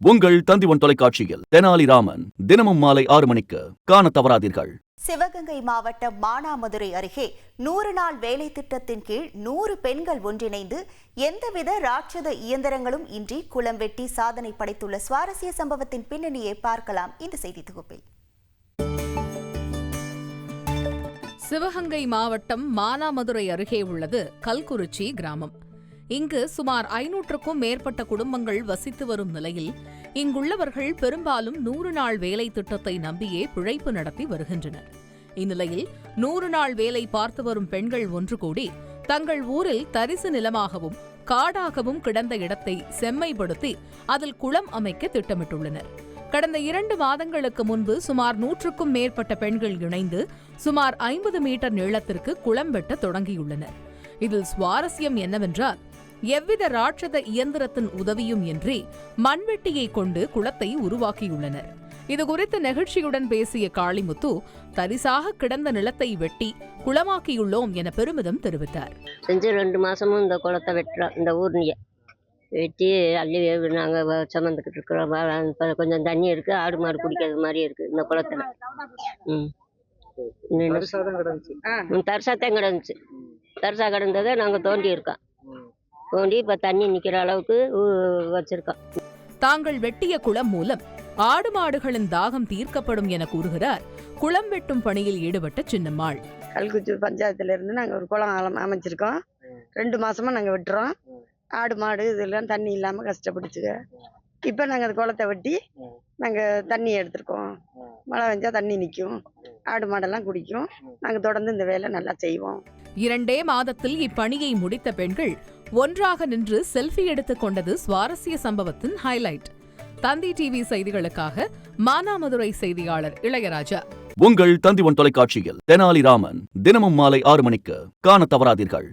உங்கள் தந்திவன் தொலைக்காட்சியில் தெனாலிராமன் தினமும் மாலை 6 மணிக்கு காண தவறாதீர்கள். சிவகங்கை மாவட்டம் மானாமதுரை அருகே 100 நாள் வேலை திட்டத்தின் கீழ் 100 பெண்கள் ஒன்றிணைந்து எந்தவித ராட்சத இயந்திரங்களும் இன்றி குளம் வெட்டி சாதனை படைத்துள்ள சுவாரஸ்ய சம்பவத்தின் பின்னணியை பார்க்கலாம் இந்த செய்தி தொகுப்பில். சிவகங்கை மாவட்டம் மானாமதுரை அருகே உள்ளது கல்குறிச்சி கிராமம். இங்கு சுமார் 500க்கும் மேற்பட்ட குடும்பங்கள் வசித்து வரும் நிலையில் இங்குள்ளவர்கள் பெரும்பாலும் 100 நாள் வேலை திட்டத்தை நம்பியே பிழைப்பு நடத்தி வருகின்றனர். இந்நிலையில் 100 நாள் வேலை பார்த்து வரும் பெண்கள் ஒன்று கூடி தங்கள் ஊரில் தரிசு நிலமாகவும் காடாகவும் கிடந்த இடத்தை செம்மைப்படுத்தி அதில் குளம் அமைக்க திட்டமிட்டுள்ளனர். கடந்த 2 மாதங்களுக்கு முன்பு சுமார் 100க்கும் மேற்பட்ட பெண்கள் இணைந்து சுமார் 50 மீட்டர் நீளத்திற்கு குளம் வெட்ட தொடங்கியுள்ளனர். இதில் சுவாரஸ்யம் என்னவென்றால், எவ்வித ராட்சத இயந்திரத்தின் உதவியும் இன்றி மண்வெட்டியை கொண்டு குளத்தை உருவாக்கியுள்ளனர். இதுகுறித்து நெகிழ்ச்சியுடன் பேசிய காளிமுத்து, தரிசாக கிடந்த நிலத்தை வெட்டி குளமாக்கியுள்ளோம் என பெருமிதம் தெரிவித்தார். செஞ்சு 2 மாசமும் இந்த குளத்தை வெட்டுறோம். இந்த ஊர்னிய வெட்டி அள்ளி நாங்கள் சுமந்துக்கிட்டு இருக்கிறோம். இப்போ கொஞ்சம் தண்ணி இருக்கு, ஆடு மாடு குடிக்கிறது மாதிரி இருக்கு இந்த குளத்துல. தரிசாத்தான் கிடந்துச்சு. தரிசா கிடந்ததை நாங்கள் தோண்டி இருக்கோம். தோண்டி இப்போ தண்ணி நிற்கிற அளவுக்கு வச்சிருக்கோம். தாங்கள் வெட்டிய குளம் மூலம் ஆடு மாடுகளின் தாகம் தீர்க்கப்படும் என கூறுகிறார் குளம் வெட்டும் பணியில் ஈடுபட்ட சின்னம்மாள். கல்குச்சி பஞ்சாயத்துல இருந்து நாங்கள் ஒரு குளம் அமைச்சிருக்கோம். 2 மாசமா நாங்கள் வெட்டுறோம். ஆடு மாடு இதெல்லாம் தண்ணி இல்லாமல் கஷ்டப்பட்டுச்சுங்க. இப்போ நாங்கள் அந்த குளத்தை வெட்டி நாங்கள் தண்ணி எடுத்துருக்கோம். மழை பெஞ்சா தண்ணி நிற்கும், ஆடு மாடெல்லாம் குடிக்கும். நாங்கள் தொடர்ந்து இந்த வேலை நல்லா செய்வோம். 2 மாதத்தில் இப்பணியை முடித்த பெண்கள் ஒன்றாக நின்று செல்ஃபி எடுத்துக் கொண்டது சுவாரஸ்ய சம்பவத்தின் ஹைலைட். தந்தி டிவி செய்திகளுக்காக மானாமதுரை செய்தியாளர் இளையராஜா. உங்கள் தந்திவன் தொலைக்காட்சியில் தெனாலிராமன் தினமும் மாலை 6 மணிக்கு காண தவறாதீர்கள்.